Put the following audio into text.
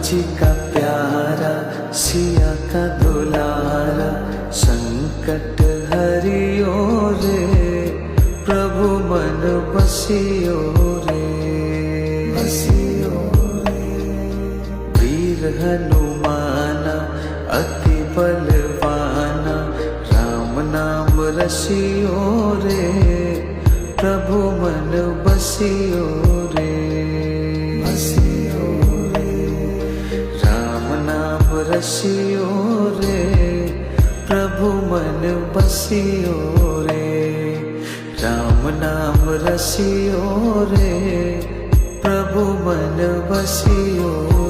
जी का प्यारा सिया का दुलारा संकट हरियो रे प्रभु मन बसियो रे वीर हनुमाना अति बलवाना राम नाम रसियो रे प्रभु मन बसियो रे रसियो रे प्रभु मन बसियो रे राम नाम रसियो रे प्रभु मन बसियो